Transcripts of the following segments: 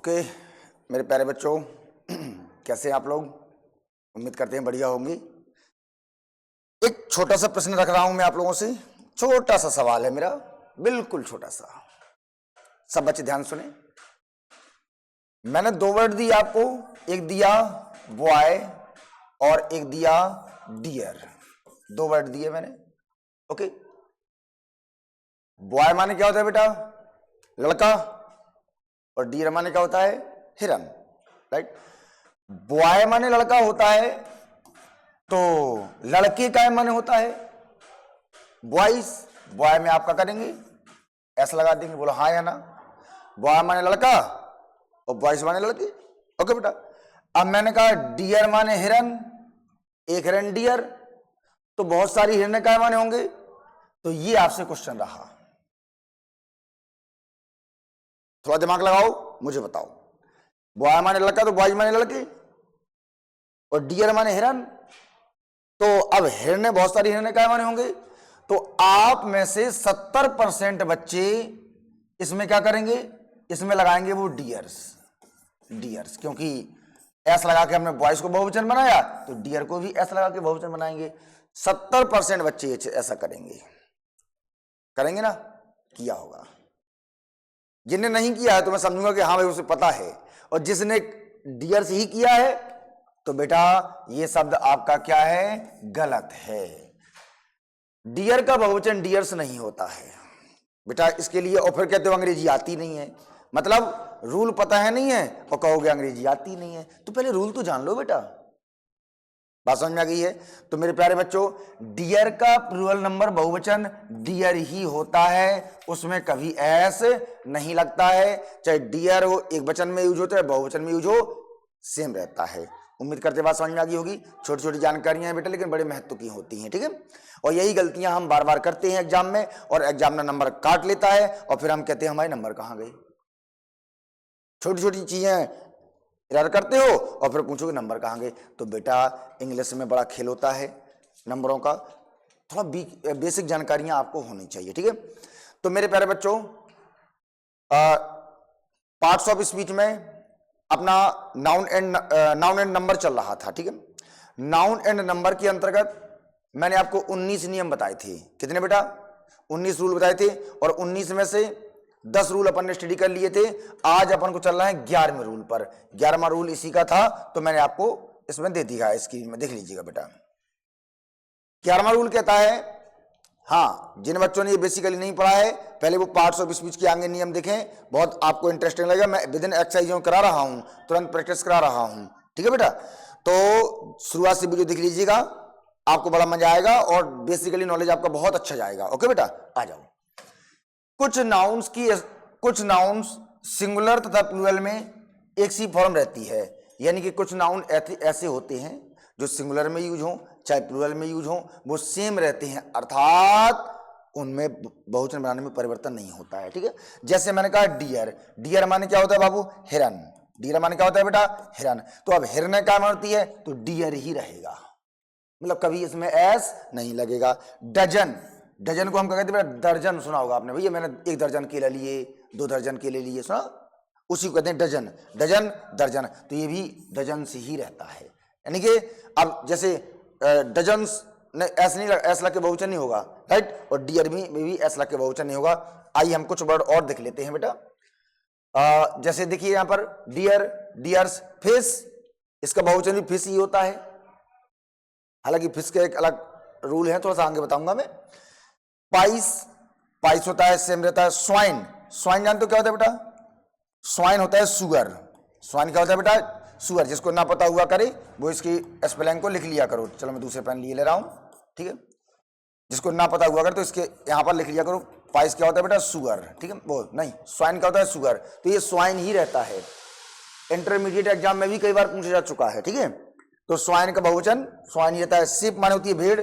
Okay मेरे प्यारे बच्चों, कैसे हैं आप लोग? उम्मीद करते हैं बढ़िया होंगी। एक छोटा सा प्रश्न रख रहा हूं मैं आप लोगों से। छोटा सा सवाल है मेरा, बिल्कुल छोटा सा। सब बच्चे ध्यान सुने। मैंने दो वर्ड दिए आपको, एक दिया बॉय और एक दिया डियर। दो वर्ड दिए मैंने। ओके, बॉय माने क्या होता है बेटा? लड़का। और डियर माने क्या होता है? हिरन। राइट। बॉय माने लड़का होता है, तो लड़के का माने होता है बॉयज। बॉय में आप क्या करेंगे? ऐसा लगा देंगे, बोलो हाँ या ना। बॉय माने लड़का और बॉयज माने लड़के। ओके बेटा। अब मैंने कहा डियर माने हिरन, एक हिरन डियर, तो बहुत सारी हिरन काय माने होंगे? तो ये आपसे क्वेश्चन रहा, थोड़ा दिमाग लगाओ, मुझे बताओ। बॉय माने लड़का तो बॉयज माने लड़के, और डियर माने हिरन, तो अब हिरने, बहुत सारी हिरने क्या माने होंगे? तो आप में से 70% बच्चे इसमें क्या करेंगे? इसमें लगाएंगे वो डियर्स। डियर्स, क्योंकि एस लगा के हमने बॉयज को बहुवचन बनाया, तो डियर को भी एस लगा के बहुवचन बनाएंगे। 70% बच्चे ऐसा करेंगे। करेंगे ना? किया होगा। जिनने नहीं किया है तो मैं समझूंगा कि हाँ भाई उसे पता है, और जिसने डियर्स ही किया है तो बेटा ये शब्द आपका क्या है? गलत है। डियर का बहुवचन डियर्स नहीं होता है बेटा, इसके लिए। और फिर कहते हो अंग्रेजी आती नहीं है, मतलब रूल पता है नहीं है और कहोगे अंग्रेजी आती नहीं है। तो पहले रूल तो जान लो बेटा। बात समझ में आ गई है? तो मेरे प्यारे बच्चों, डियर का प्लूरल नंबर बहुवचन डियर ही होता है, उसमें कभी एस नहीं लगता है। चाहे डियर हो एक वचन में यूज होता है, बहुवचन में यूज हो, सेम रहता है। उम्मीद करते बात समझ में आ गई होगी। छोटी छोटी जानकारियां हैं बेटा, लेकिन बड़े महत्व की होती हैं, ठीक है। और यही गलतियां हम बार बार करते हैं एग्जाम में, और एग्जामिनर नंबर काट लेता है, और फिर हम कहते हैं हमारे नंबर कहां गए। छोटी छोटी चीजें एरर करते हो और फिर पूछोगे नंबर कहां गए। तो बेटा इंग्लिश में बड़ा खेल होता है नंबरों का, थोड़ा बेसिक जानकारियां आपको होनी चाहिए, ठीक है। तो मेरे प्यारे बच्चों, पार्ट्स ऑफ स्पीच में अपना नाउन एंड नंबर चल रहा था, ठीक है। नाउन एंड नंबर के अंतर्गत मैंने आपको 19 नियम बताए थे। कितने बेटा? 19 रूल बताए थे, और 19 में से 10 रूल अपन ने स्टडी कर लिए थे। आज अपन को चल रहा है 11वें रूल पर। 11वां रूल इसी का था, तो मैंने आपको इसमें दे दिया है, स्क्रीन में देख लीजिएगा बेटा। 11वां रूल कहता है, हाँ जिन बच्चों ने ये बेसिकली नहीं पढ़ा है, पहले वो पार्ट्स ऑफ स्पीच के आगे नियम देखें, बहुत आपको इंटरेस्टिंग लगेगा। मैं विद इन एक्सरसाइजों करा रहा हूं, तुरंत प्रैक्टिस करा रहा हूं, ठीक है बेटा। तो शुरुआत से वीडियो देख लीजिएगा, आपको बड़ा मजा आएगा और बेसिकली नॉलेज आपका बहुत अच्छा जाएगा। ओके बेटा, आ जाओ। कुछ नाउन्स सिंगुलर तथा प्लूरल में एक सी फॉर्म रहती है, यानी कि कुछ नाउन ऐसे होते हैं जो सिंगुलर में यूज हो चाहे प्लूरल में यूज हो, वो सेम रहते हैं, अर्थात उनमें बहुवचन बनाने में परिवर्तन नहीं होता है, ठीक है। जैसे मैंने कहा डियर, डियर माने क्या होता है बाबू? हिरन। डियर माने क्या होता है बेटा? हिरन। तो अब हिरन क्या मानती है? तो डियर ही रहेगा, मतलब कभी इसमें एस नहीं लगेगा। डजन, डजन को हम क्या कहते हैं? दर्जन। सुना होगा आपने भैया, मैंने 1 दर्जन केले लिए, 2 दर्जन केले लिए, सुना? उसी को कहते हैं डजन। डजन, दर्जन, तो ये भी डजन से ही रहता है। यानी कि अब जैसे डजन ने एस नहीं, एस लग के बहुवचन नहीं होगा, राइट। और डियर में भी एस लग के बहुवचन नहीं होगा। आइए हम कुछ वर्ड और देख लेते हैं बेटा। जैसे देखिए यहां पर डियर, डियर्स, फिश, इसका बहुवचन भी फिश ही होता है। हालांकि फिश का एक अलग रूल है, थोड़ा सा आगे बताऊंगा मैं। पाइस, पाइस होता है, सेम रहता है। स्वाइन, स्वाइन जानते हो क्या होता है बेटा? स्वाइन होता है सुअर। स्वाइन क्या होता है बेटा? सुअर। जिसको ना पता हुआ करे वो इसकी स्पेलिंग को लिख लिया करो। चलो मैं दूसरे पेन लिए ले रहा हूं, ठीक है। जिसको ना पता हुआ करे तो इसके यहां पर लिख लिया करो। पाइस क्या होता है बेटा? सुअर, ठीक है। वो नहीं, स्वाइन क्या होता है? सुअर। तो ये स्वाइन ही रहता है, इंटरमीडिएट एग्जाम में भी कई बार पूछा जा चुका है, ठीक है। तो स्वाइन का बहुवचन स्वाइन ही रहता है। सिप माने होती है भेड़,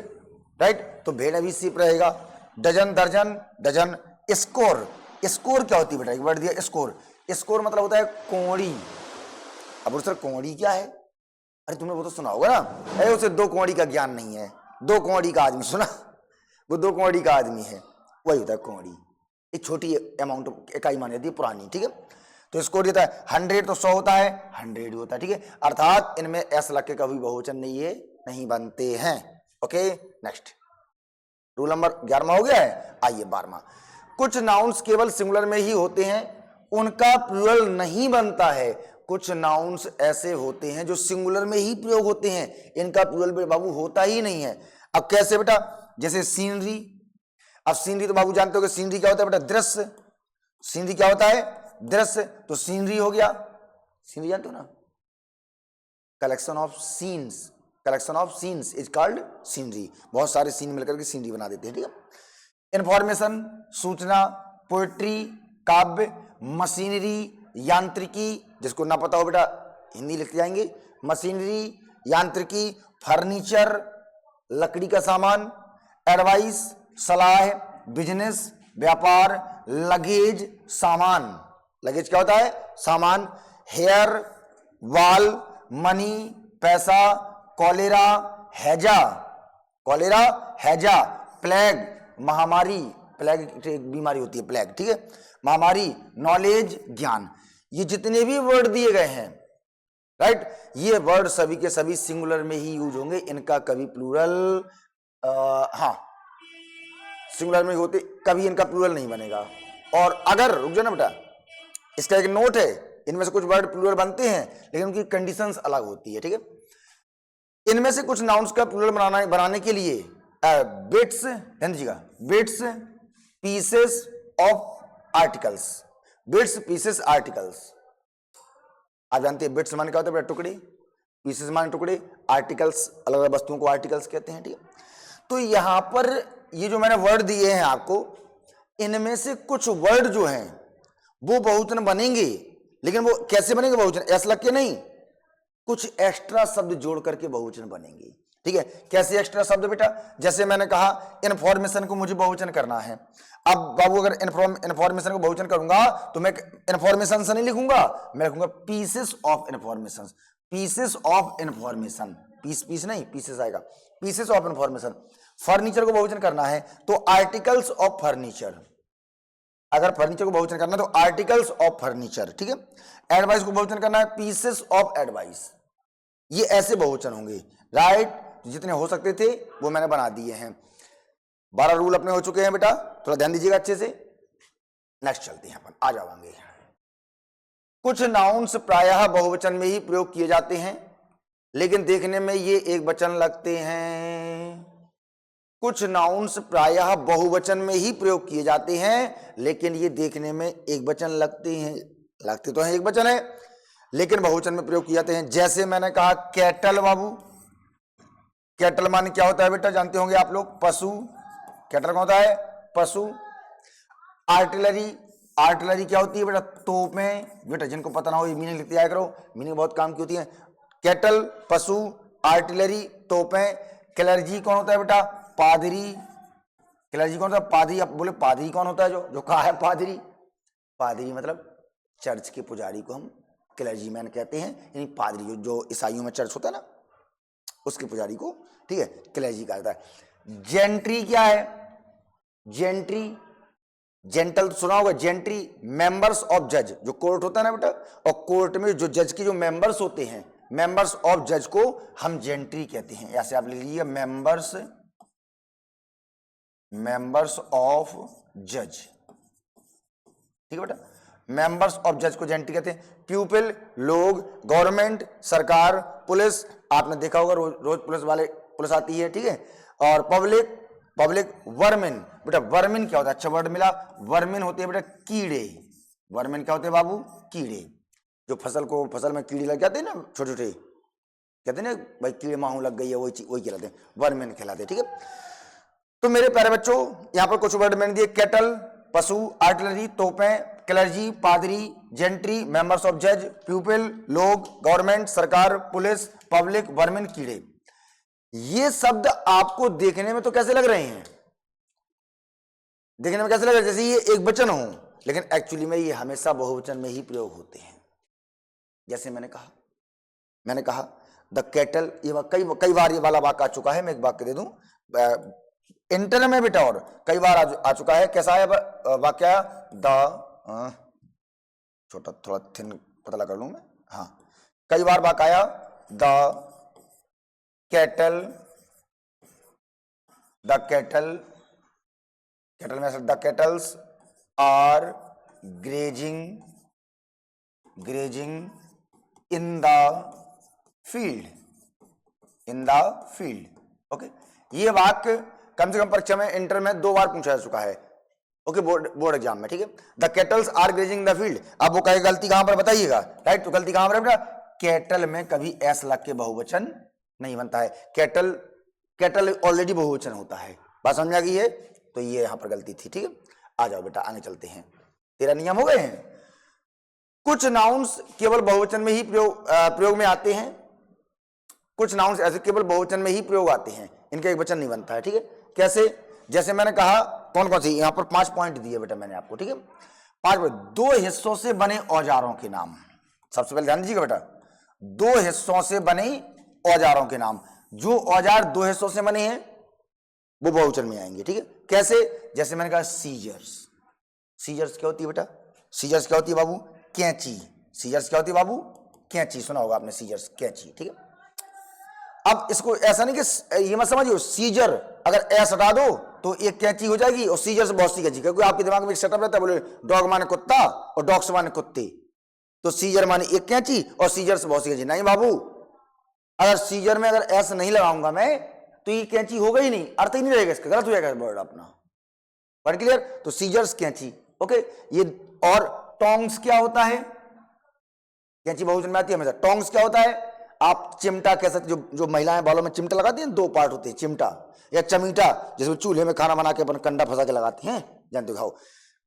राइट, तो भेड़ अभी सिप रहेगा। डजन, दर्जन, डजन। स्कोर, स्कोर क्या होती है बेटा? एक वर्ड दिया स्कोर। स्कोर मतलब होता है कोड़ी। अब सर कोड़ी क्या है? अरे तुमने वो तो सुना होगा ना, अरे उसे 2 कोड़ी का ज्ञान नहीं है। 2 कोड़ी का आदमी, सुना? वो 2 कोड़ी का आदमी है, वही होता है कोड़ी। एक छोटी अमाउंट इकाई मानी जाती है, पुरानी, ठीक है। तो स्कोर देता है 100 तो 100 होता है 100 होता है, ठीक है। अर्थात इनमें एस लग के कभी बहुवचन नहीं बनते हैं। ओके, नेक्स्ट रूल नंबर 11वां हो गया है। आइए 12वां। कुछ नाउन्स केवल सिंगुलर में ही होते हैं, उनका प्लूरल नहीं बनता है। कुछ नाउन्स ऐसे होते हैं जो सिंगुलर में ही प्रयोग होते हैं, इनका प्लूरल बाबू होता ही नहीं है। अब कैसे बेटा, जैसे सीनरी। अब सीनरी तो बाबू जानते हो कि सीनरी क्या होता है बेटा, दृश्य। सीनरी क्या होता है, दृश्य। तो सीनरी हो गया, सीनरी जानते हो ना, collection of scenes, collection of scenes is called scenery. बहुत सारे सीन मिलकर के सीनरी बना देते हैं, ठीक है। इंफॉर्मेशन, सूचना, पोएट्री, काव्य, मशीनरी, यांत्रिकी, जिसको ना पता हो बेटा हिंदी लिखते जाएंगे, मशीनरी, यांत्रिकी, फर्नीचर, लकड़ी का सामान, एडवाइस, सलाह, बिजनेस, व्यापार, लगेज, सामान। लगेज क्या होता है, सामान। हेयर, वाल, मनी, पैसा, कॉलेरा, हैजा, कॉलेरा, हैजा, प्लेग, महामारी, प्लेग एक बीमारी होती है, प्लेग, ठीक है, महामारी, नॉलेज, ज्ञान। ये जितने भी वर्ड दिए गए हैं, राइट, ये वर्ड सभी के सभी सिंगुलर में ही यूज होंगे, इनका कभी प्लूरल हाँ सिंगुलर में होते, कभी इनका प्लूरल नहीं बनेगा। और अगर रुक जाओ ना बेटा, इसका एक नोट है, इनमें से कुछ वर्ड प्लूरल बनते हैं लेकिन उनकी कंडीशंस अलग होती है, ठीक है। इनमें से कुछ नाउन्स का प्लूरल बनाने के लिए बिट्स, ध्यान दीजिएगा, bits, pieces of articles, bits, pieces, articles. आप जानते हैं बिट्स माने क्या होता है बेटा, टुकड़े, पीसेस माने टुकड़े, आर्टिकल्स अलग अलग वस्तुओं को आर्टिकल्स कहते हैं, ठीक है। तो यहां पर ये जो मैंने वर्ड दिए हैं आपको, इनमें से कुछ वर्ड जो हैं वो बहुवचन बनेंगे, लेकिन वो कैसे बनेंगे बहुवचन, ऐसा लग के नहीं, कुछ एक्स्ट्रा शब्द जोड़ करके बहुवचन बनेंगे, ठीक है। कैसे एक्स्ट्रा शब्द बेटा, जैसे मैंने कहा इन्फॉर्मेशन को मुझे बहुवचन करना है। अब बाबू अगर इन्फॉर्मेशन को बहुवचन करूंगा तो मैं इन्फॉर्मेशन से नहीं लिखूंगा, मैं लिखूंगा pieces of information, pieces of information, piece नहीं, पीसेस आएगा, पीसेस ऑफ इन्फॉर्मेशन। फर्नीचर को बहुवचन करना है तो आर्टिकल्स ऑफ फर्नीचर, अगर फर्नीचर को बहुवचन करना है तो आर्टिकल्स ऑफ फर्नीचर, ठीक है। एडवाइस को बहुवचन करना है पीसेस ऑफ एडवाइस। ये ऐसे बहुवचन होंगे, राइट, जितने हो सकते थे वो मैंने बना दिए हैं। 12 रूल अपने हो चुके हैं बेटा, थोड़ा ध्यान दीजिएगा अच्छे से। नेक्स्ट चलते हैं अपन, आ जाएंगे। कुछ नाउन्स प्रायः बहुवचन में ही प्रयोग किए जाते हैं लेकिन देखने में ये एक वचन लगते हैं। कुछ नाउन्स प्रायः बहुवचन में ही प्रयोग किए जाते हैं लेकिन ये देखने में एक वचन लगते हैं, लगते तो हैं एक वचन है लेकिन बहुवचन में प्रयोग किए जाते हैं। जैसे मैंने कहा कैटल, बाबू कैटल माने क्या होता है बेटा, जानते होंगे आप लोग, पशु। कैटल कौन होता है, पशु। आर्टिलरी, आर्टिलरी क्या होती है बेटा, तोपें। बेटा जिनको पता ना हो ये मीनिंग लिखते आया करो, मीनिंग बहुत काम की होती है। कैटल, पशु, आर्टिलरी, तोपें। क्लर्जी कौन होता है बेटा, पादरी। क्लर्जी कौन होता है, पादरी। आप बोले पादरी कौन होता है, जो कहा है पादरी, पादरी मतलब चर्च के पुजारी को हम क्लर्जी मैन कहते हैं, यानी पादरी, जो ईसाइयों में चर्च होता है ना उसके पुजारी को, ठीक है, क्लर्जी कहा जाता है। जेंट्री क्या है, जेंट्री, जेंटल तो सुना होगा, जेंट्री मेंबर्स ऑफ जज, जो कोर्ट होता है ना बेटा, और कोर्ट में जो जज के जो मेंबर्स होते हैं, मेंबर्स ऑफ जज को हम जेंट्री कहते हैं। ऐसे आप लिख लीजिए, मेंबर्स, मेंबर्स ऑफ जज, ठीक है बेटा, मेंबर्स ऑफ जज को जेंट्री कहते हैं। प्यूपिल लोग, गवर्नमेंट सरकार, पुलिस आपने देखा होगा रोज पुलिस वाले, पुलिस आती है, ठीक है, और पब्लिक, पब्लिक वर्मिन। बेटा वर्मिन क्या होता है, अच्छा वर्ड मिला, वर्मिन होते हैं बेटा कीड़े। वर्मिन क्या होते हैं बाबू, कीड़े, जो फसल में कीड़े लग जाते हैं ना, छोटे छोटे, कहते हैं ना भाई कीड़े माहू लग गई है, वही कहलाते हैं, वर्मिन कहलाते हैं, ठीक है। तो मेरे प्यारे बच्चों यहां पर कुछ वर्ड मैंने दिए, कैटल, पशु, आर्टिलरी, तोपें, क्लर्जी, पादरी, जेंट्री, मेंबर्स ऑफ जज, प्यूपिल लोग, गवर्नमेंट सरकार, पुलिस, पब्लिक, वर्मिन, कीड़े। ये शब्द आपको देखने में तो कैसे लग रहे हैं, देखने में कैसे लग रहा है, जैसे ये एक वचन हो, लेकिन एक्चुअली में ये हमेशा बहुवचन में ही प्रयोग होते हैं। जैसे मैंने कहा द कैटल, ये कई बार ये वाला वाक्य आ चुका है, मैं एक वाक्य दे दूं इंटर में बेटा, और कई बार आ चुका है। कैसा है वाक्य, द छोटा थोड़ा थिन पतला कर लूं मैं, हाँ। कई बार बाकाया द कैटल में the cattles are grazing in the field, okay. ये वाक्य कम से कम परीक्षा में इंटर में 2 बार पूछा जा चुका है, ओके, बोर्ड एग्जाम में, ठीक है। The cattles are grazing the field. अब वो कहे गलती कहां पर बताइएगा, राइट। तो गलती कहां पर है बेटा, कैटल में कभी एस लग के बहुवचन नहीं बनता है। कैटल ऑलरेडी बहुवचन होता है, बात समझ आ गई है। तो ये यहां पर गलती थी, ठीक है। आ जाओ बेटा आगे चलते हैं, 13 नियम हो गए हैं। कुछ नाउन्स केवल बहुवचन में ही प्रयोग में आते हैं, कुछ नाउन्स ऐसे केवल बहुवचन में ही प्रयोग आते हैं, इनका एक वचन नहीं बनता है, ठीक है। कैसे, जैसे मैंने कहा कौन कौन सी, यहां पर 5 पॉइंट दिए बेटा मैंने आपको, ठीक है। 5 2 हिस्सों से बने औजारों के नाम। सबसे पहले ध्यान दीजिएगा बेटा, 2 हिस्सों से बने औजारों के नाम। जो औजार 2 हिस्सों से बने हैं वो बहुवचन में आएंगे, ठीक है। कैसे, जैसे मैंने कहा सीजर्स क्या होती है बेटा, सीजर्स क्या होती है बाबू, कैंची। सीजर्स क्या होती है बाबू, कैंची, सुना होगा आपने सीजर्स, कैंची, ठीक है। अब इसको ऐसा नहीं कि ये मत समझिए सीजर अगर एस हटा दो तो एक कैंची हो जाएगी और सीजर से बहुत सी कैंची, क्योंकि आपके दिमाग में एक सेटअप रहता है, बोले डॉग माने कुत्ता और डॉग्स माने कुत्ते, तो सीजर माने एक कैंची और सीजर से बहुत सी कैंची। नहीं बाबू, अगर सीजर में अगर एस नहीं लगाऊंगा मैं तो ये कैंची होगा ही नहीं, अर्थ ही नहीं रहेगा इसका, गलत हो जाएगा वर्ड अपना। पर क्लियर, तो सीजर्स कैंची, ओके। ये और टोंग्स क्या होता है, कैंची बहुवचन में आती है हमेशा। टोंग्स क्या होता है, आप चिमटा कह सकते, जो महिलाएं बालों में चिमटा लगाती हैं, 2 पार्ट होते हैं, चिमटा या चमीटा, जिसमें चूल्हे में खाना बना के अपन कंडा फंसा के लगाते हैं, जानते हो।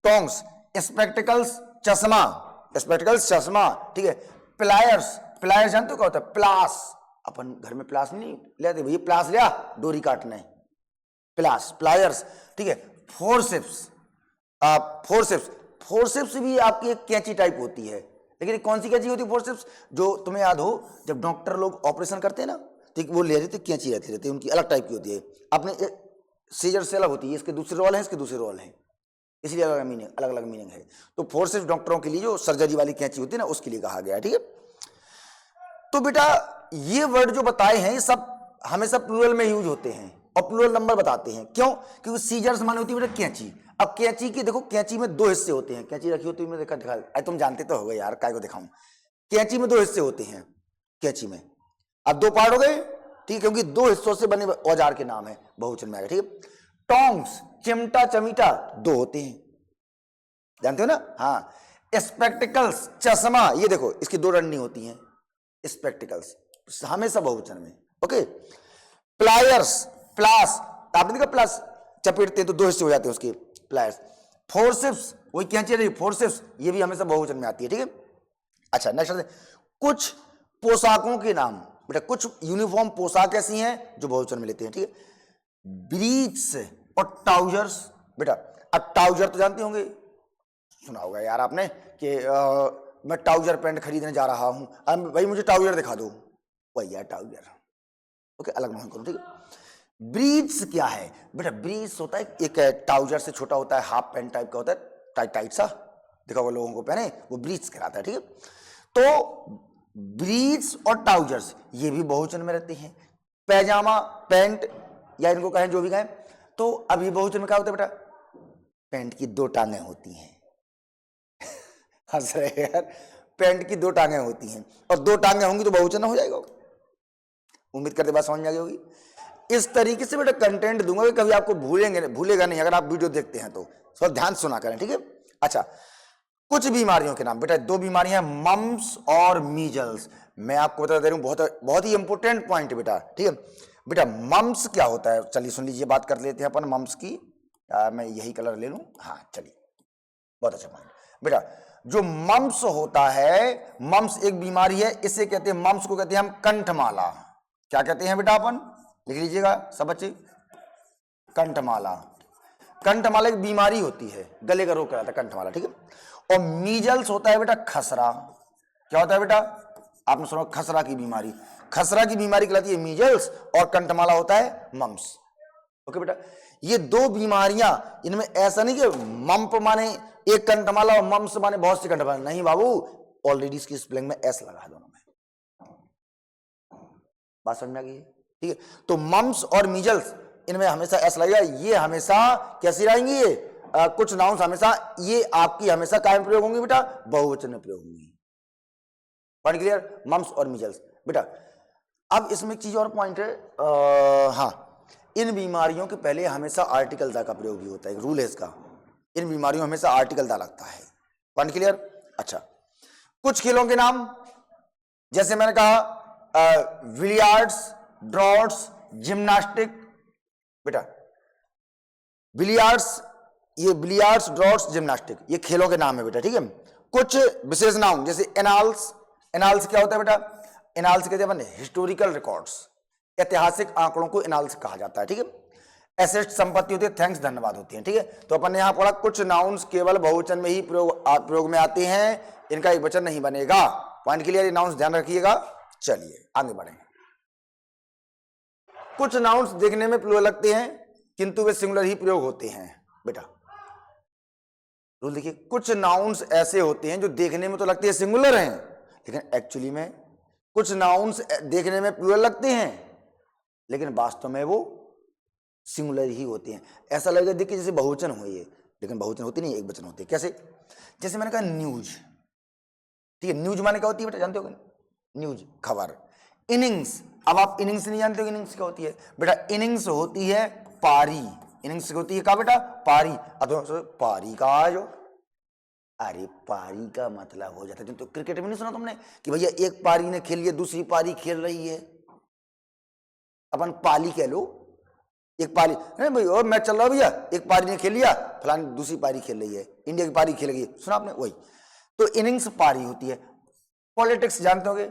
टोंग्स, स्पेक्टिकल्स चश्मा, ठीक है। प्लायर्स जानते हो क्या होता है, प्लास, अपन घर में प्लास नहीं लेते, भैया प्लास लिया डोरी काटने, प्लायर्स, ठीक है। फोर्सेप्स भी आपकी एक कैंची टाइप होती है, लेकिन कौन सी कैंची होती है फोर्सेप्स, जो तुम्हें याद हो जब डॉक्टर लोग ऑपरेशन करते हैं ना, तो वो ले रहते कैंची रहती है, उनकी अलग टाइप की होती है, अपने सीजर से अलग होती है, इसके दूसरे रोल है, इसके दूसरे रोल है, इसलिए अलग अलग मीनिंग है। तो फोर्सेप्स डॉक्टरों के लिए जो सर्जरी वाली कैंची होती है ना, उसके लिए कहा गया है, ठीक है। तो बेटा ये वर्ड जो बताए हैं ये सब हमेशा प्लूरल में यूज होते हैं और प्लूरल नंबर बताते हैं, क्यों, क्योंकि सीजर्स माने होती है बेटा कैंची। अब कैंची की देखो, कैंची में 2 हिस्से होते हैं, कैंची रखी होती है, मैंने दिखा, अरे तुम जानते तो हो गए यार, काय को दिखाऊं। कैंची में 2 हिस्से होते हैं, कैंची में अब 2 पार्ट हो गए, ठीक, क्योंकि 2 हिस्सों से बने औजार के नाम है, बहुवचन में आएगा, ठीक है। टोंग्स, चिमटा चमीटा 2 होते हैं, जानते हो ना, हाँ। स्पेक्टिकल्स, चश्मा, ये देखो इसकी 2 रंडी होती हैं, स्पेक्टिकल्स हमेशा बहुवचन में, ओके। प्लायर्स, प्लास, आपने देखा प्लास चपेटते हैं तो 2 हिस्से हो जाते हैं उसके, प्लायर्स। फोर्सेप्स, वही कैंची रही, फोर्सेप्स, ये भी हमेशा बहुवचन में आती है, ठीक है। अच्छा नेक्स्ट, कुछ पोशाकों के नाम बेटा, कुछ यूनिफॉर्म पोशाक ऐसी हैं जो बहुवचन में लेते हैं, ठीक है। ब्रीच और ट्राउजर्स, बेटा अब ट्राउजर तो जानते होंगे, सुना होगा यार आपने कि मैं ट्राउजर पैंट खरीदने जा रहा हूं, अब भाई मुझे ट्राउजर दिखा दो, वही यार ट्राउजर, ओके, अलग नहीं करो, ठीक है। ब्रीच क्या है बेटा, ब्रीच होता है एक ट्राउजर से छोटा होता है, हाफ पैंट टाइप का होता है, टाइट सा देखा हुआ लोगों को पहने, वो ब्रीच कहलाता है, ठीक है। तो ब्रीच और ट्राउजर्स ये भी बहुवचन में रहते हैं। पैजामा, पैंट या इनको कहें जो भी कहें, तो अभी बहुवचन में क्या होता है बेटा, पैंट की 2 टांगें होती हैं हंस रहे यार, पैंट की 2 टांगें होती हैं और 2 टांगें होंगी तो बहुवचन हो जाएगा, उम्मीद करते बात समझ में आ गई होगी। इस तरीके से बेटा कंटेंट दूंगा कि कभी आपको भूलेगा नहीं, अगर आप वीडियो देखते हैं तो थोड़ा ध्यान सुना करें, ठीक है। अच्छा, कुछ बीमारियों के नाम बेटा, 2 बीमारियां, मम्स और मीजल्स। मैं आपको बता दे रहा हूं, बहुत ही इंपॉर्टेंट पॉइंट है बेटा, ठीक है। बेटा मम्स क्या होता है, चलिए सुन लीजिए, बात कर लेते हैं अपन मम्स की। मैं यही कलर ले लूं, हाँ चलिए, बहुत अच्छा पॉइंट बेटा। जो मम्स होता है, मम्स एक बीमारी है, इसे कहते हैं, मम्स को कहते हैं हम कंठमाला। क्या कहते हैं बेटा अपन, लिख लीजिएगा सब बच्चे, कंठमाला। कंठमाला एक बीमारी होती है, गले का रोग कहलाता है कंठमाला, ठीक है। और मीजल्स होता है बेटा खसरा। क्या होता है बेटा, आपने सुना खसरा की बीमारी, खसरा की बीमारी कहलाती है मीजल्स, और कंठमाला होता है मम्स, ओके बेटा। ये दो बीमारियां, इनमें ऐसा नहीं कि मम्प माने एक कंठमाला और मम्स माने बहुत सी कंठमाला, नहीं बाबू, ऑलरेडी इसकी स्पेलिंग में एस लगा है दोनों में। बात समझ में आ गई है? ठीक है, तो मम्स और मीजल्स इनमें हमेशा एस लगेगा। ये हमेशा कैसी रहेंगी, ये कुछ नाउन्स हमेशा ये आपकी हमेशा काय में प्रयोग होंगे बेटा, बहुवचन में प्रयोग होंगी। Point clear? मम्स और मीजल्स बेटा। अब इसमें एक चीज और पॉइंट है, हाँ, इन बीमारियों के पहले हमेशा आर्टिकल दा का प्रयोग भी होता है, एक रूल है इसका, इन बीमारियों में हमेशा आर्टिकल दा लगता है। Point clear? अच्छा, कुछ खेलों के नाम, जैसे मैंने कहा बिलियार्ड्स, ड्रॉट्स, जिम्नास्टिक बेटा, बिलियार्ड्स, ये बिलियार्ड्स, ड्रॉट्स, जिम्नास्टिक ये खेलों के नाम है बेटा। ठीक है, कुछ विशेष नाम जैसे एनाल्स, एनाल्स क्या होता है बेटा, एनाल्स कहते हैं हिस्टोरिकल रिकॉर्ड्स, ऐतिहासिक आंकड़ों को एनाल्स कहा जाता है। ठीक है, एसेट संपत्ति होती है, थैंक्स धन्यवाद होती है। ठीक है, तो अपन ने यहां पढ़ा कुछ नाउन्स केवल बहुवचन में ही प्रयोग में आते हैं, इनका एक वचन नहीं बनेगा। Point clear? नाउन्स ध्यान रखिएगा। चलिए आगे बढ़ेंगे। कुछ नाउन्स देखने में प्लूरल लगते हैं किंतु वे सिंगुलर ही प्रयोग होते हैं बेटा। रूल देखिए, कुछ नाउन्स ऐसे होते हैं जो देखने में तो लगते हैं सिंगुलर हैं, लेकिन एक्चुअली में कुछ नाउन्स देखने में प्लूरल लगते हैं लेकिन वास्तव में वो सिंगुलर ही होते हैं। ऐसा लगेगा देखिए जैसे बहुवचन हुई है, लेकिन बहुवचन होती नहीं, एक वचन होती है। कैसे? जैसे मैंने कहा न्यूज, ठीक है, न्यूज माने क्या होती है बेटा, जानते हो? न्यूज, खबर। इनिंग्स, अब आप इनिंग्स नहीं जानते हो, इनिंग्स क्या होती है बेटा? इनिंग्स होती है पारी, इनिंग्स होती है क्या बेटा? पारी। अब तो पारी का जो, अरे पारी का मतलब हो जाता है, तो क्रिकेट में नहीं सुना तुमने कि भैया एक पारी ने खेल लिया, दूसरी पारी खेल रही है, अपन पाली कह लो, एक पारी नहीं भाई, और मैच चल रहा है भैया, एक पारी ने खेल लिया, फलानी दूसरी पारी खेल रही है, इंडिया की पारी खेल रही है, सुना आपने? वही तो इनिंग्स पारी होती है। पॉलिटिक्स जानते होंगे,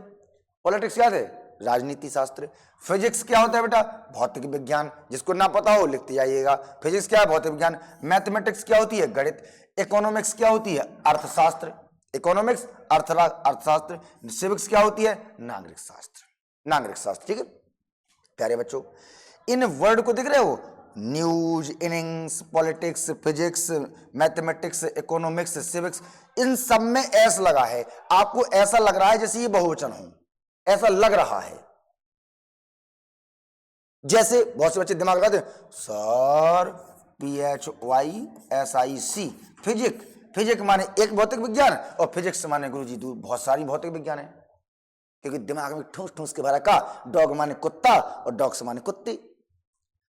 पॉलिटिक्स क्या है? राजनीति शास्त्र। फिजिक्स क्या होता है बेटा? भौतिक विज्ञान, जिसको ना पता हो लिखते जाइएगा, फिजिक्स क्या है? भौतिक विज्ञान। मैथमेटिक्स क्या होती है? गणित। इकोनॉमिक्स क्या होती है? अर्थशास्त्र, इकोनॉमिक्स, अर्थशास्त्र। सिविक्स क्या होती है? नागरिक शास्त्र, नागरिक शास्त्र। ठीक है प्यारे बच्चों, इन वर्ड को देख रहे हो, news, innings, politics, physics, mathematics, economics, civics, इन सब में एस लगा है। आपको ऐसा लग रहा है जैसे ये बहुवचन हो, ऐसा लग रहा है। जैसे बहुत से बच्चे दिमाग लगाते हैं, सर PHYSIC, फिजिक, फिजिक माने एक भौतिक विज्ञान, और फिजिक्स माने गुरुजी बहुत सारी भौतिक विज्ञान है, क्योंकि दिमाग में ठूस ठूस के भरा का, डॉग माने कुत्ता और डॉग्स माने कुत्ते,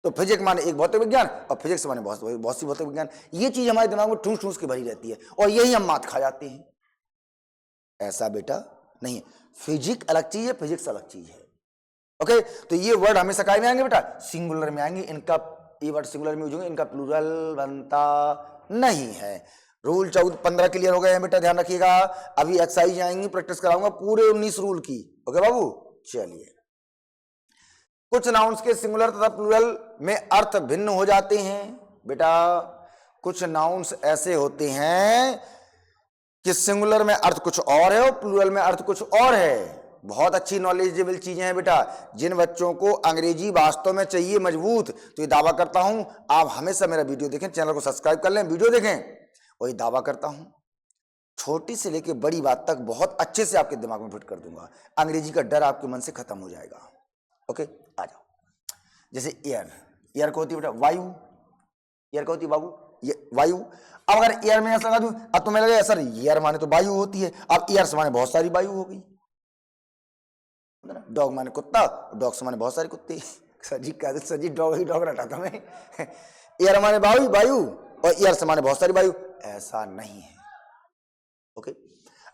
तो फिजिक्स माने एक भौतिक विज्ञान और फिजिक्स माने बहुत सी भौतिक विज्ञान। ये चीज हमारे दिमाग में ठूस ठूस के भरी रहती है और यही हम मात खा जाते हैं। ऐसा बेटा नहीं है, फिजिक्स अलग चीज है, फिजिक्स अलग चीज है। ओके, तो ये वर्ड हमेशा काय में आएंगे बेटा? सिंगुलर में आएंगे। इनका ये वर्ड सिंगुलर में यूज होंगे, इनका प्लूरल बनता नहीं है। रूल 15 क्लियर हो गए हैं बेटा, ध्यान रखिएगा। अभी एक्सरसाइज आएंगी, प्रैक्टिस कराऊंगा पूरे 19 रूल की। ओके बाबू, चलिए। कुछ नाउन्स के सिंगुलर तथा प्लूरल में अर्थ भिन्न हो जाते हैं बेटा। कुछ नाउन्स ऐसे होते हैं कि सिंगुलर में अर्थ कुछ और है और प्लूरल में अर्थ कुछ और है। बहुत अच्छी नॉलेजेबल चीजें हैं बेटा। जिन बच्चों को अंग्रेजी वास्तव में चाहिए मजबूत, तो ये दावा करता हूं आप हमेशा मेरा वीडियो देखें, चैनल को सब्सक्राइब कर लें, वीडियो देखें, और ये दावा करता हूं छोटी से लेकर बड़ी बात तक बहुत अच्छे से आपके दिमाग में फिट कर दूंगा। अंग्रेजी का डर आपके मन से खत्म हो जाएगा। ओके, आ जाओ। जैसे एयर, एयर को होती है बेटा वायु, एयर को होती है बाबू ये वायु। अब अगर एयर में ऐसा लगा दूं, अब तो मैं लगा सर एयर माने तो वायु होती है, अब एयर से माने बहुत सारी वायु हो गई। डॉग माने कुत्ता, डॉग से माने बहुत सारे कुत्ते। सर जी डॉग ही डॉग रटा था मैं। एयर माने वायु, वायु, और एयर से माने बहुत सारी वायु, ऐसा नहीं है। ओके,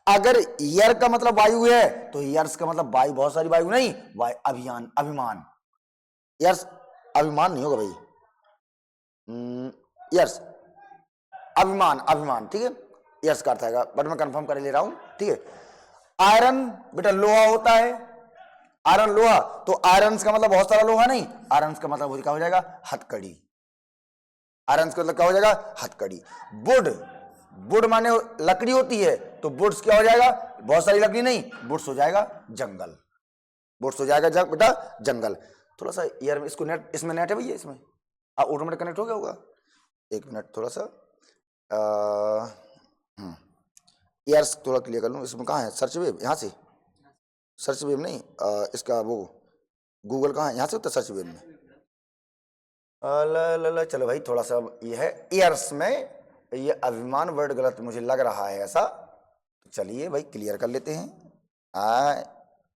अगर एयर का मतलब वायु है तो एयर्स का मतलब वायु, बहुत सारी वायु नहीं, वायु अभियान, अभिमान। एयर्स अभिमान नहीं होगा भाई, एयर्स अभिमान, अभिमान। ठीक है, एयर्स का अर्थ आएगा, बट मैं कंफर्म कर ले रहा हूं। ठीक है, आयरन बेटा लोहा होता है, आयरन लोहा, तो आयरन का मतलब बहुत सारा लोहा नहीं, आयरन का मतलब क्या हो जाएगा? हथकड़ी। आयरन का मतलब क्या हो जाएगा? हथकड़ी। वुड, वुड माने लकड़ी होती है, तो वुड्स क्या हो जाएगा? बहुत सारी लकड़ी नहीं, वुड्स हो जाएगा जंगल, वुड्स हो जाएगा बेटा जंगल। थोड़ा सा एयर में इसको नेट, इसमें नेट है भैया, इसमें ऑटोमेटिक कनेक्ट हो गया होगा, एक मिनट थोड़ा सा ईयर्स थोड़ा क्लियर कर लूँ। इसमें कहाँ है सर्च वेब, यहाँ से सर्च वेब नहीं, इसका वो गूगल कहाँ है, यहाँ से होता है सर्च वेब में। चलो भाई थोड़ा सा ये है ईयर्स में, ये अभिमान वर्ड गलत मुझे लग रहा है ऐसा, तो चलिए भाई क्लियर कर लेते हैं।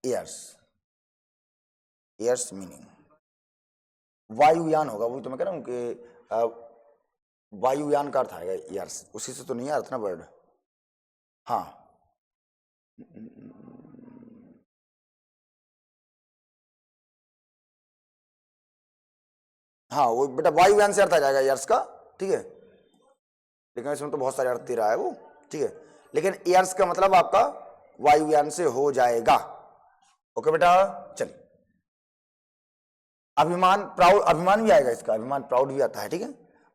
ईयर्स, ईयर्स मीनिंग वायुयान होगा, वो तो मैं कह रहा हूँ कि वायुयान का अर्थ आएगा ईयर्स, उसी से तो नहीं अर्थ ना वर्ड। हाँ हाँ वो बेटा वायुयान से अर्थ आ जाएगा ईयर्स का, ठीक है, लेकिन इसमें तो बहुत सारे अर्थ दे रहा है वो, ठीक है, लेकिन ईयर्स का मतलब आपका वायुयान से हो जाएगा। ओके बेटा, चलिए अभिमान, प्राउड, अभिमान भी आएगा इसका, अभिमान प्राउड भी आता है, ठीक है,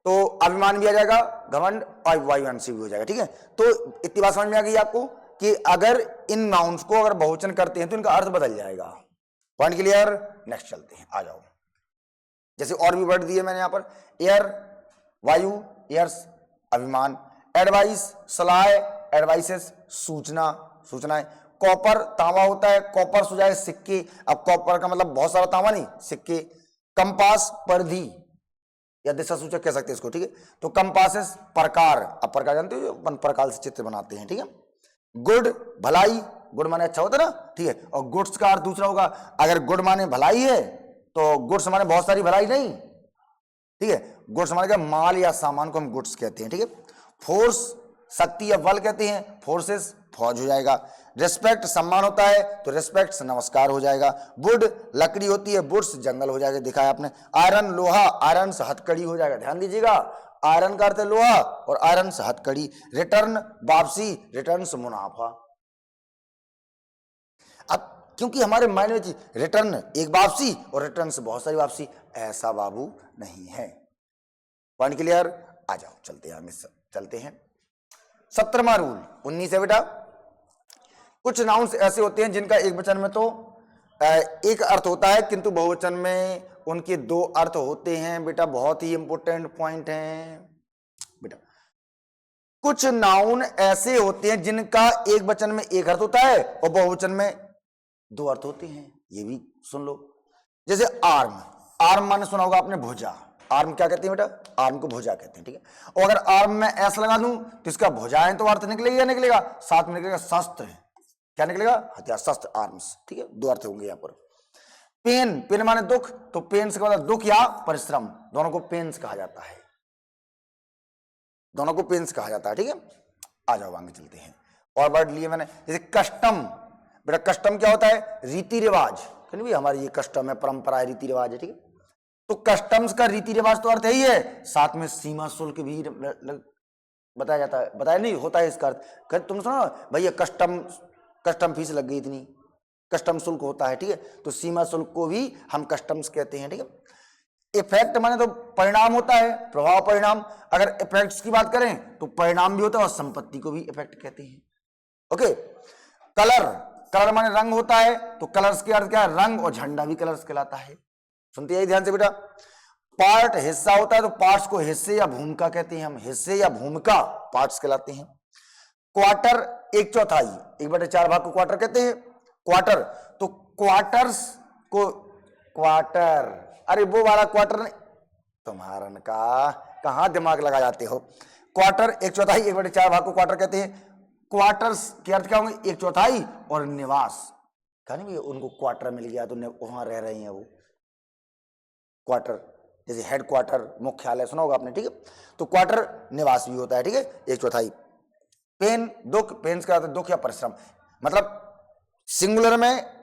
तो अभिमान भी आ जाएगा, घमंड और वायुयान से भी हो जाएगा, ठीक है। तो इतनी बात समझ में आ गई आपको कि अगर इन नाउन्स को अगर बहुवचन करते हैं तो इनका अर्थ बदल जाएगा। पॉइंट क्लियर, नेक्स्ट चलते हैं, आ जाओ। जैसे और भी वर्ड दिए मैंने यहां पर, एयर वायु, एयर्स अभिमान, एडवाइस सलाह, एडवाइसेस सूचना, सूचनाएं, कॉपर तांबा होता है, कॉपर हो जाए सिक्के, अब कॉपर का मतलब बहुत सारा तांबा नहीं, सिक्के, कंपास परिधि या दिशा सूचक कह सकते हैं इसको, ठीक है, तो कंपासेस प्रकार, अब प्रकार जानते हो अपन प्रकार से चित्र बनाते हैं, ठीक है। गुड भलाई, गुड माने अच्छा होता है ना, ठीक है, और गुड्स का अर्थ दूसरा होगा, अगर गुड माने भलाई है तो गुड्स माने बहुत सारी भलाई नहीं, ठीक है, गुड्स माने का माल या सामान को हम गुड्स कहते हैं, ठीक है। फोर्स शक्ति या बल कहते हैं, फोर्सेस फौज हो जाएगा। रिस्पेक्ट सम्मान होता है तो रिस्पेक्ट नमस्कार हो जाएगा। वुड लकड़ी होती है, वुड्स जंगल हो जाएगा, दिखाया आपने। आयरन लोहा, आयरन से हथकड़ी हो जाएगा, ध्यान दीजिएगा, आयरन का अर्थ है लोहा और आयरन से हथकड़ी। रिटर्न वापसी, रिटर्न से मुनाफा। अब क्योंकि हमारे माइंड में रिटर्न एक वापसी और रिटर्न से बहुत सारी वापसी, ऐसा बाबू नहीं है। पॉइंट क्लियर, आ जाओ चलते हैं, चलते हैं 17वां रूल 19 है बेटा। कुछ नाउन्स ऐसे होते हैं जिनका एक वचन में तो एक अर्थ होता है किंतु बहुवचन में उनके दो अर्थ होते हैं बेटा, बहुत ही इंपॉर्टेंट पॉइंट है बेटा। कुछ नाउन ऐसे होते हैं जिनका एक वचन में एक अर्थ होता है और बहुवचन में दो अर्थ होते हैं, ये भी सुन लो। जैसे आर्म, आर्म माने सुना होगा आपने भुजा, आर्म क्या कहते हैं बेटा, आर्म को भुजा कहते हैं, ठीक है। और अगर आर्म में एस लगा दूं तो इसका भुजाएं तो अर्थ निकलेगा या निकलेगा, साथ में निकलेगा शस्त्र, क्या निकलेगा, हथियार, शस्त्र, आर्म्स, ठीक है, दो अर्थ होंगे यहां पर। पेन, पेन माने दुख, तो पेन से मतलब दुख या परिश्रम, दोनों को पेन्स कहा जाता है, दोनों को पेन्स कहा जाता है, ठीक है। आ जाओ आगे चलते हैं, और वर्ड लिए मैंने, जैसे कस्टम, बेटा कस्टम क्या होता है, रीति रिवाज, भी हमारी ये कस्टम है, परंपरा है, रीति रिवाज है, ठीक है। तो कस्टम्स का रीति रिवाज तो अर्थ है ही है, साथ में सीमा शुल्क भी बताया जाता है, बताया नहीं होता है इसका अर्थ। तुम सुनो भैया कस्टम फीस लग गई इतनी, कस्टम शुल्क होता है, ठीक है, तो सीमा शुल्क को भी हम कस्टम्स कहते हैं, ठीक है। इफेक्ट माने तो परिणाम होता है, प्रभाव परिणाम, अगर इफेक्ट्स की बात करें तो परिणाम भी होता है और संपत्ति को भी इफेक्ट कहते हैं। ओके, कलर, कलर माने रंग होता है, तो कलर्स के अर्थ क्या है, रंग, और झंडा भी कलर्स कहलाता है, सुनते हैं ध्यान से बेटा। पार्ट हिस्सा होता है, तो पार्ट्स को हिस्से या भूमिका कहते हैं हम, हिस्से या भूमिका पार्ट्स कहलाते हैं। क्वार्टर एक चौथाई, 1/4 भाग को क्वार्टर कहते हैं, क्वार्टर, तो क्वार्टर्स को क्वार्टर, अरे वो वाला क्वार्टर नहीं, तुम्हारा का कहां दिमाग लगा जाते हो। क्वार्टर एक चौथाई, 1/4 भाग को क्वार्टर कहते हैं। क्वार्टर्स के अर्थ क्या होंगे, एक चौथाई, और निवास, कहा नहीं उनको क्वार्टर मिल गया तो वहां रह रहे हैं वो, क्वार्टर, जैसे हेड क्वार्टर, मुख्यालय सुना होगा आपने, ठीक है, तो क्वार्टर निवास भी होता है, ठीक है, एक चौथाई। पेन दुख, पेन्स का दुख या परिश्रम, मतलब सिंगुलर में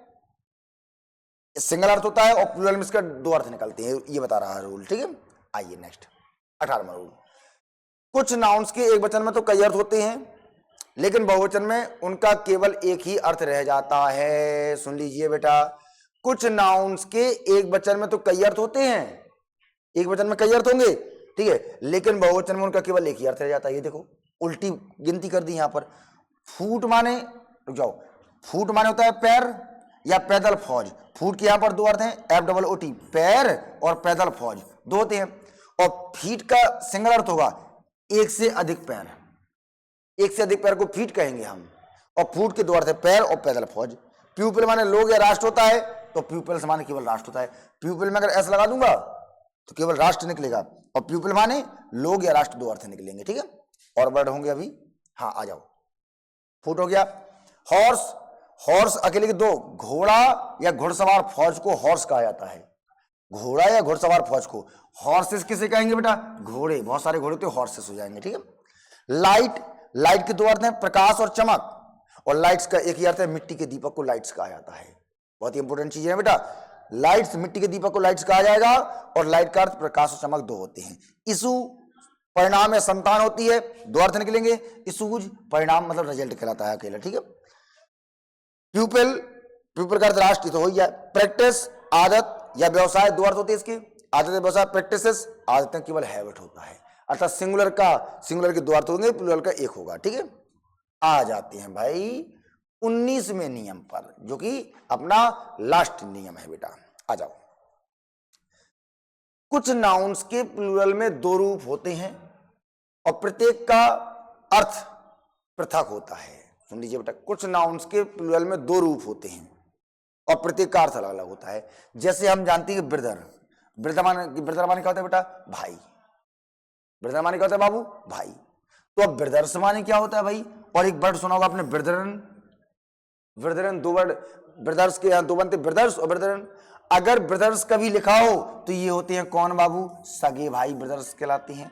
सिंगल अर्थ होता है और प्लूरल में इसका दो अर्थ निकलते हैं, ये बता रहा है रूल, ठीक है। आइए नेक्स्ट 18वां रूल। कुछ नाउन्स के एक वचन में तो कई अर्थ होते हैं लेकिन बहुवचन में उनका केवल एक ही अर्थ रह जाता है, सुन लीजिए बेटा। कुछ नाउन्स के एक वचन में तो कई अर्थ होते हैं, एक वचन में कई अर्थ होंगे, ठीक है, लेकिन बहुवचन में उनका केवल एक ही अर्थ रह जाता है। ये देखो उल्टी गिनती कर दी यहां पर। फूट माने, रुक जाओ, फूट माने होता है पैर या पैदल फौज, फूट के यहां पर दो अर्थ हैं, FOOT, पैर, और पैदल फौज दो होते हैं। और फीट का सिंगल अर्थ होगा एक से अधिक पैर, एक से अधिक पैर को फीट कहेंगे हम, और फूट के दो अर्थ है पैर और पैदल फौज। प्यूपिल माने लोग या राष्ट्र होता है, तो प्यूपिल्स माने केवल राष्ट्र होता है। प्यूपिल में अगर ऐसा लगा दूंगा तो केवल राष्ट्र निकलेगा, और प्यूपिल माने लोग या राष्ट्र, दो अर्थ निकलेंगे, ठीक है। और वर्ड होंगे अभी, हाँ आ जाओ। फूट हो गया। हॉर्स, हॉर्स अकेले के दो, घोड़ा या घुड़सवार फौज को हॉर्स कहा जाता है, घोड़ा या घुड़सवार फौज को। हॉर्सेस किसे कहेंगे बेटा? घोड़े, बहुत सारे घोड़े तो हॉर्सेस हो जाएंगे, ठीक है। लाइट, लाइट के दो अर्थ हैं प्रकाश और चमक, और लाइट्स का एक ही अर्थ है मिट्टी के दीपक को लाइट्स कहा जाता है। बहुत ही इंपॉर्टेंट चीज है बेटा, लाइट्स, मिट्टी के दीपक को लाइट्स कहा जाएगा, और लाइट का अर्थ प्रकाश और चमक दो होते हैं। इशू परिणाम या संतान होती है, दो अर्थ निकलेंगे। इशूज परिणाम मतलब रिजल्ट कहलाता है अकेला, ठीक है। प्यूपिल, प्यूपिल का अर्थ राष्ट्र तो हो गया। प्रैक्टिस आदत या व्यवसाय, दो अर्थ होते हैं इसके, आदत या व्यवसाय। प्रैक्टिसेस आदतें केवल हैबिट होता है, अर्थात सिंगुलर का, सिंगुलर के दो अर्थ होंगे, प्लूरल का एक होगा, ठीक है। आ जाते हैं भाई 19वें नियम पर, जो कि अपना लास्ट नियम है बेटा। आ जाओ। कुछ नाउन्स के प्लूरल में दो रूप होते हैं और प्रत्येक का अर्थ पृथक होता है। सुन लीजिए बेटा, कुछ नाउन्स के प्लूरल में दो रूप होते हैं और प्रत्येक का अर्थ अलग अलग होता है। जैसे हम जानते हैं कि ब्रदर, ब्रदर माने क्या होता है बेटा? भाई। ब्रदर माने क्या होता है बाबू? भाई। तो अब ब्रदर्स माने क्या होता है भाई? और एक वर्ड सुना होगा आपने, ब्रदरन, ब्रदरन, दो वर्ड, ब्रदर्स के यहां दो बनते, ब्रदर्स और ब्रदरन। अगर ब्रदर्स कभी लिखा हो तो ये होते हैं कौन बाबू? सगे भाई, ब्रदर्स कहलाते हैं।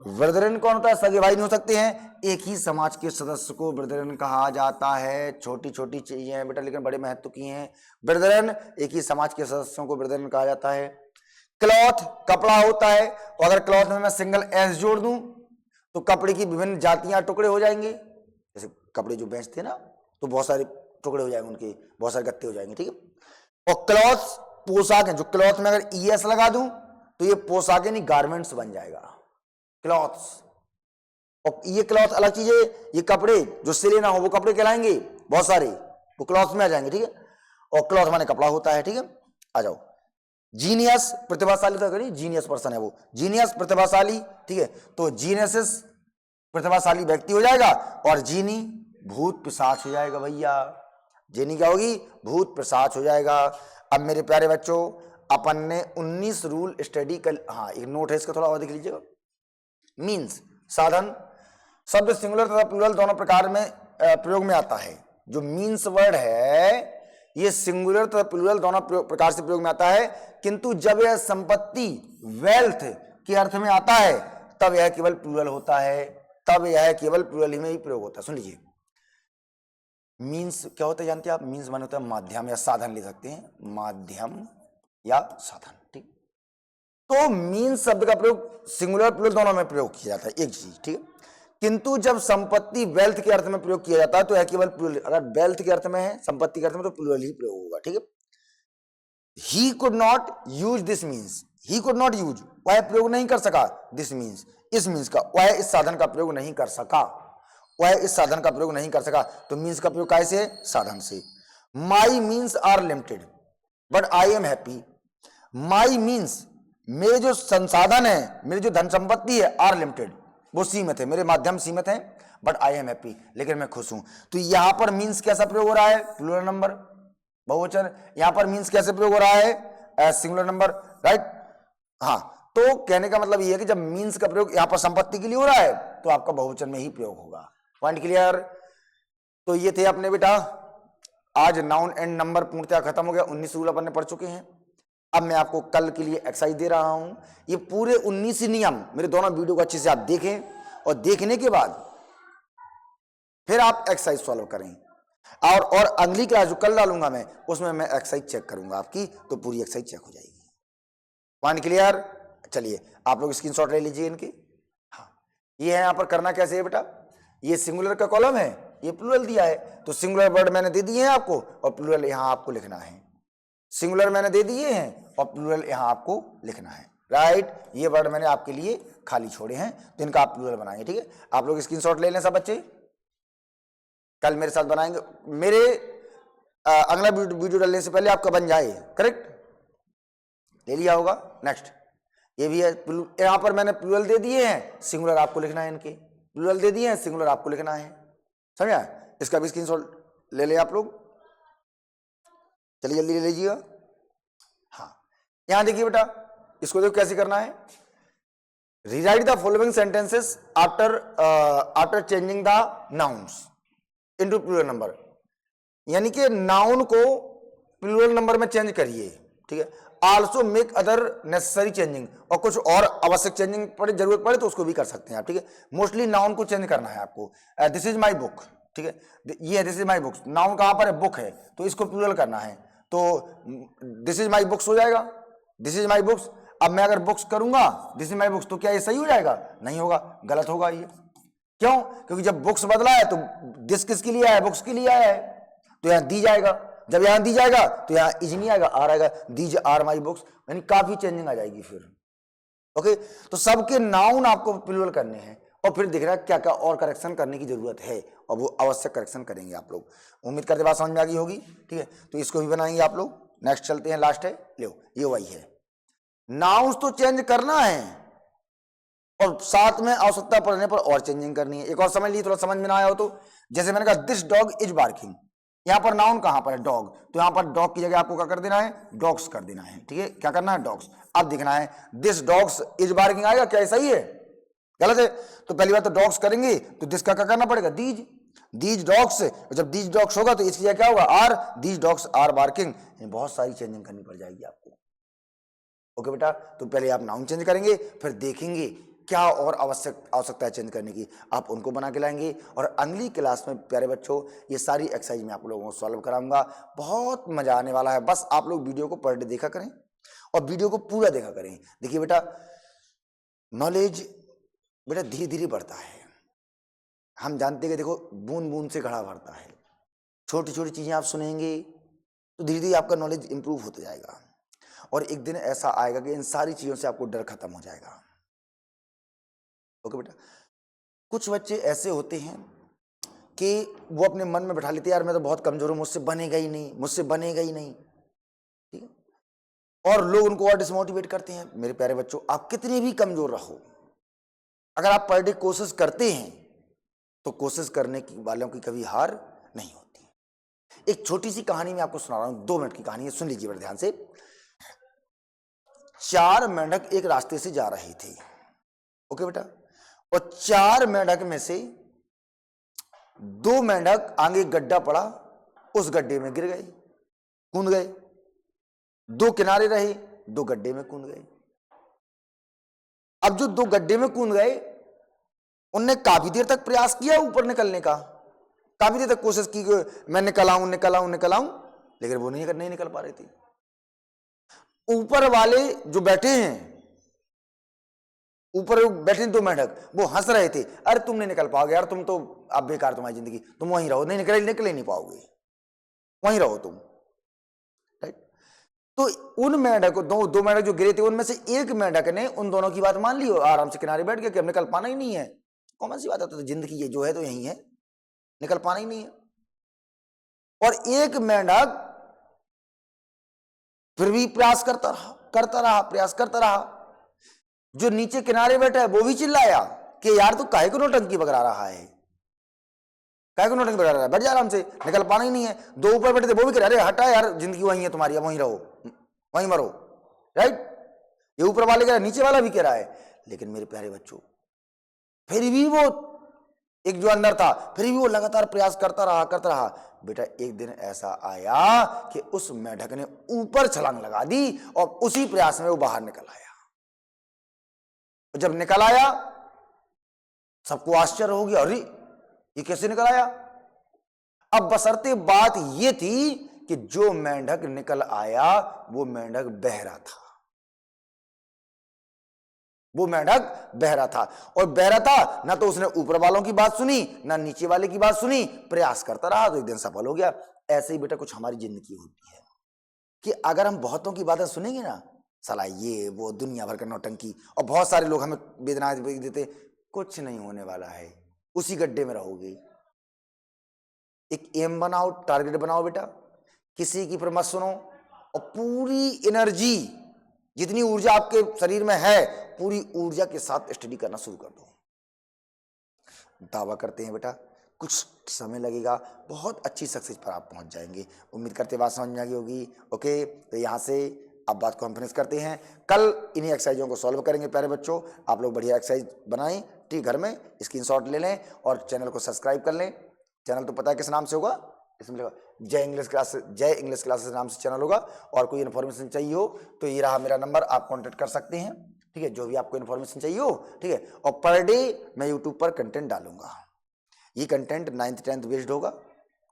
ब्रदरन कौन होता है? सगे भाई नहीं हो सकते हैं, एक ही समाज के सदस्य को ब्रदरन कहा जाता है। छोटी छोटी चीजें हैं बेटा, लेकिन बड़े महत्व की हैं। ब्रदरन, एक ही समाज के सदस्यों को ब्रदरन कहा जाता है। क्लॉथ, कपड़ा होता है, और अगर क्लॉथ में मैं सिंगल एस जोड़ दूं तो कपड़े की विभिन्न जातियां, टुकड़े हो जाएंगे। जैसे कपड़े जो बेचते हैं ना, तो बहुत सारे टुकड़े हो जाएंगे उनके, बहुत सारे गत्ते हो जाएंगे, ठीक है। और क्लॉथ पोशाक है, जो क्लॉथ में अगर ईएस लगा दूं तो ये पोशाक यानी गारमेंट्स बन जाएगा, क्लॉथ्स। और ये क्लॉथ अलग चीज है, ये कपड़े जो सिले ना हो वो कपड़े कहलाएंगे, बहुत सारे वो क्लॉथ में आ जाएंगे, ठीक है। और क्लॉथ माने कपड़ा होता है, ठीक है। आ जाओ। जीनियस, प्रतिभाशाली, तो करिए जीनियस पर्सन है वो, जीनियस प्रतिभाशाली, ठीक है। तो जीनियस प्रतिभाशाली व्यक्ति हो जाएगा, और जीनी भूत पिशाच हो जाएगा भैया। जीनी क्या होगी? भूत पिशाच हो जाएगा। अब मेरे प्यारे बच्चों, अपन ने 19 रूल स्टडी कर, हाँ एक नोट है इसका, थोड़ा और देख लीजिएगा। मीन्स, साधन, शब्द सिंगुलर तथा प्लूरल दोनों प्रकार में प्रयोग में आता है। जो मीन्स वर्ड है ये सिंगुलर तथा प्लूरल दोनों प्रकार से प्रयोग में आता है, किंतु जब यह संपत्ति, वेल्थ के अर्थ में आता है तब यह केवल प्लूरल होता है, तब यह केवल प्लूरल में ही प्रयोग होता है। सुन लीजिए, मीन्स क्या होता है जानते हैं आप? मीन्स माने होता है माध्यम या साधन, ले सकते हैं, माध्यम या साधन, ठीक। तो मीन्स शब्द का प्रयोग सिंगुलर प्लूरल दोनों में प्रयोग किया जाता है, एक चीज, ठीक है। किंतु जब संपत्ति वेल्थ के अर्थ में प्रयोग किया जाता है तो यह केवल प्लूरल, अगर वेल्थ के अर्थ में है, संपत्ति के अर्थ में, तो प्लूरल ही प्रयोग होगा, ठीक है। He could not use this means, he could not use, वह प्रयोग नहीं कर सका, दिस मीन्स, इस मीन्स का, वह इस साधन का प्रयोग नहीं कर सका, वह इस साधन का प्रयोग नहीं कर सका। तो मीन्स का प्रयोग कैसे है? साधन से। My means are limited but I am happy. My means, मेरे जो संसाधन है, मेरी जो धन संपत्ति है, आर लिमिटेड, वो सीमित है, मेरे माध्यम सीमित है, बट आई एम हैप्पी, लेकिन मैं खुश हूं। तो यहां पर मीन्स कैसा प्रयोग हो रहा है? प्लूरल नंबर, बहुवचन। यहां पर मीन्स कैसे प्रयोग हो रहा है? Singular number, right. हाँ, तो कहने का मतलब ये है कि जब मीन्स का प्रयोग यहां पर संपत्ति के लिए हो रहा है तो आपका बहुवचन में ही प्रयोग होगा। Point clear? तो ये थे अपने बेटा, आज नाउन एंड नंबर पूर्णतः खत्म हो गया। 19 रूल अपन ने पढ़ चुके हैं। अब मैं आपको कल के लिए एक्सरसाइज दे रहा हूं। ये पूरे 19 ही नियम मेरे दोनों वीडियो को अच्छे से आप देखें, और देखने के बाद फिर आप एक्सरसाइज सॉल्व करें। और अगली क्लास जो कल डालूंगा मैं, उसमें मैं एक्सरसाइज चेक करूंगा आपकी, तो पूरी एक्सरसाइज चेक हो जाएगी। Point clear? चलिए आप लोग स्क्रीनशॉट ले लीजिए इनकी। हाँ, ये है, यहां पर करना कैसे है बेटा? ये सिंगुलर का कॉलम है, ये प्लूरल दिया है, तो सिंगुलर वर्ड मैंने दे दिए हैं आपको, और प्लूरल यहां आपको लिखना है। सिंगुलर मैंने दे दिए हैं और प्लूरल यहां आपको लिखना है, राइट। ये वर्ड मैंने आपके लिए खाली छोड़े हैं, तो इनका आप प्लूरल बनाएंगे, ठीक है। आप लोग स्क्रीनशॉट ले लें सब बच्चे, कल मेरे साथ बनाएंगे। मेरे अगला वीडियो डालने से पहले आपका बन जाए, करेक्ट? ले लिया होगा। नेक्स्ट, ये भी है। यहां पर मैंने प्लूरल दे दिए हैं, सिंगुलर आपको लिखना है, इनके प्लूरल दे दिए हैं, सिंगुलर आपको लिखना है। समझा? इसका भी स्क्रीनशॉट ले ले आप लोग, चलिए जल्दी ले लीजिएगा। हाँ, यहां देखिए बेटा, इसको देखो कैसे करना है। Rewrite the following sentences after changing the nouns into plural number, यानी कि नाउन को प्लूरल नंबर में चेंज करिए, ठीक है। Also make other necessary changing, और कुछ और आवश्यक चेंजिंग पड़े, जरूरत पड़े तो उसको भी कर सकते हैं आप, ठीक है। मोस्टली नाउन को चेंज करना है आपको। दिस इज माई बुक, ठीक है, ये this is my books, noun कहां पर है, बुक है, तो इसको प्लूरल करना है, तो दिस इज माई बुक्स हो जाएगा, दिस इज माई बुक्स। अब मैं अगर बुक्स करूंगा दिस इज माई बुक्स, तो क्या ये सही हो जाएगा? नहीं होगा, गलत होगा ये। क्यों? क्योंकि जब बुक्स बदला है तो दिस किसके लिए आया है? बुक्स के लिए आया है, तो यहां दी जाएगा। जब यहां दी जाएगा तो यहां इज नहीं आएगा, आर आएगा, दीज आर माई बुक्स, यानी काफी चेंजिंग आ जाएगी फिर। ओके, तो सबके नाउन आपको प्लूरल करने हैं, और फिर दिख रहा है क्या क्या और करेक्शन करने की जरूरत है, और वो आवश्यक करेक्शन करेंगे आप लोग। उम्मीद करते बात समझ में आ गई होगी, ठीक है। तो इसको भी बनाएंगे आप लोग। नेक्स्ट चलते हैं, लास्ट है, लो ये वही है। नाउन्स तो चेंज करना है, और साथ में आवश्यकता पड़ने पर और चेंजिंग करनी है। एक और समझ लीजिए, थोड़ा समझ में ना आया हो तो, जैसे मैंने कहा दिस डॉग इज बार्किंग, यहां पर नाउन कहां पर है? डॉग, तो यहां पर डॉग की जगह आपको क्या कर देना है? डॉग्स कर देना है, ठीक है। क्या करना है? डॉग्स। अब दिखना है दिस डॉग्स इज बार्किंग आएगा क्या? सही है, गलत है? तो पहली बात तो डॉग्स करेंगे तो दिस का क्या करना पड़ेगा? These, these dogs. जब दीज डॉग्स होगा तो इसकी जगह क्या होगा? Are, these dogs are barking. बहुत सारी चेंजिंग करनी पड़ जाएगी आपको। ओके बेटा, तो पहले आप नाउन चेंज करेंगे, फिर देखेंगे क्या और आवश्यकता है चेंज करने की, आप उनको बना के लाएंगे। और अगली क्लास में प्यारे बच्चों ये सारी एक्सरसाइज मैं आप लोगों को सॉल्व कराऊंगा, बहुत मजा आने वाला है। बस आप लोग वीडियो को पर डे देखा करें, और वीडियो को पूरा देखा करें। देखिए बेटा, नॉलेज बेटा धीरे धीरे बढ़ता है, हम जानते हैं कि देखो बूंद बूंद से घड़ा भरता है। छोटी छोटी चीजें आप सुनेंगे तो धीरे धीरे आपका नॉलेज इंप्रूव होता जाएगा, और एक दिन ऐसा आएगा कि इन सारी चीजों से आपको डर खत्म हो जाएगा। ओके बेटा, कुछ बच्चे ऐसे होते हैं कि वो अपने मन में बैठा लेते हैं, यार मैं तो बहुत कमजोर हूं, मुझसे बनेगा ही नहीं, मुझसे बनेगा ही नहीं, ठीक है। और लोग उनको और डिसमोटिवेट करते हैं। मेरे प्यारे बच्चों, आप कितने भी कमजोर रहो, अगर आप पर डे कोशिश करते हैं तो कोशिश करने की वालों की कभी हार नहीं होती। एक छोटी सी कहानी मैं आपको सुना रहा हूं, 2 मिनट की कहानी है, सुन लीजिए बड़े ध्यान से। 4 मेंढक एक रास्ते से जा रहे थे, ओके बेटा, और 4 मेंढक में से 2 मेंढक आगे गड्ढा पड़ा, उस गड्ढे में गिर गए, कूद गए। 2 किनारे रहे, 2 गड्ढे में कूद गए। अब जो 2 गड्ढे में कूद गए, उनने काफी देर तक प्रयास किया ऊपर निकलने का, काफी देर तक कोशिश की कि मैं निकल आऊं, लेकिन वो नहीं निकल पा रहे थे। ऊपर वाले जो बैठे हैं, ऊपर बैठे 2 मेंढक, वो हंस रहे थे, अरे तुम नहीं निकल पाओगे यार, तुम तो अब बेकार तुम्हारी जिंदगी, तुम वहीं रहो, नहीं निकल ही नहीं पाओगे, वहीं रहो तुम, राइट। तो उन मेंढक, 2 मेंढक जो गिरे थे, उनमें से एक मेंढक ने उन दोनों की बात मान ली और आराम से किनारे बैठ गया कि अब निकल पाना ही नहीं है। कॉमन सी बात है, तो जिंदगी ये जो है तो यही है, निकल पाना ही नहीं है। और एक मेंढक फिर भी प्रयास करता रहा। जो नीचे किनारे बैठा है वो भी चिल्लाया कि यार तू काहे को नौटंकी बगरा रहा है, बैठ जा आराम से, निकल पाना ही नहीं है। 2 ऊपर बैठे थे वो भी कह रहे, अरे हटा यार, जिंदगी वही है तुम्हारी, वहीं रहो, वहीं मरो, राइट। ये ऊपर वाले कह रहे, नीचे वाला भी कह रहा है। लेकिन मेरे प्यारे बच्चों, फिर भी वो एक जो अंदर था, फिर भी वो लगातार प्रयास करता रहा। बेटा एक दिन ऐसा आया कि उस मेंढक ने ऊपर छलांग लगा दी, और उसी प्रयास में वो बाहर निकल आया। जब निकल आया, सबको आश्चर्य हो गया, अरे ये कैसे निकल आया। अब बशर्ते बात ये थी कि जो मेंढक निकल आया वो मेंढक बहरा था, और बहरा था ना, तो उसने ऊपर वालों की बात सुनी ना नीचे वाले की बात सुनी, प्रयास करता रहा तो एक दिन सफल हो गया। ऐसे ही बेटा कुछ हमारी जिंदगी होती है कि अगर हम बहुतों की बातें सुनेंगे ना, साला ये वो दुनिया भर का नौटंकी, और बहुत सारे लोग हमें वेदना देते, कुछ नहीं होने वाला है, उसी गड्ढे में रहोगे। एक एम बनाओ, टारगेट बनाओ बेटा, किसी की पर मत सुनो, और पूरी एनर्जी जितनी ऊर्जा आपके शरीर में है पूरी ऊर्जा के साथ स्टडी करना शुरू कर दो। दावा करते हैं बेटा कुछ समय लगेगा, बहुत अच्छी सक्सेस पर आप पहुंच जाएंगे। उम्मीद करते बात समझ में आ गई होगी। ओके, तो यहाँ से अब बात को हम फिनिश करते हैं। कल इन्हीं एक्सरसाइजों को सॉल्व करेंगे। प्यारे बच्चों, आप लोग बढ़िया एक्सरसाइज बनाएं, ठीक, घर में स्क्रीनशॉट ले लें और चैनल को सब्सक्राइब कर लें। चैनल तो पता है किस नाम से होगा, इसमें लिखा जय इंग्लिश क्लासेस नाम से चैनल होगा। और कोई इन्फॉर्मेशन चाहिए हो तो ये रहा मेरा नंबर, आप कॉन्टेक्ट कर सकते हैं, ठीक है, जो भी आपको इन्फॉर्मेशन चाहिए हो, ठीक है। और पर डे मैं यूट्यूब पर कंटेंट डालूंगा। ये कंटेंट 9th 10th बेस्ड होगा,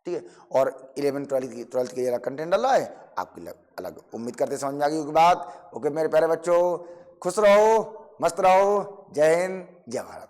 ठीक है, और 11 12th के कंटेंट डाला है आपके अलग। उम्मीद करते समझ में आ गई होगी बात। ओके मेरे प्यारे बच्चों, खुश रहो, मस्त रहो। जय हिंद, जय भारत।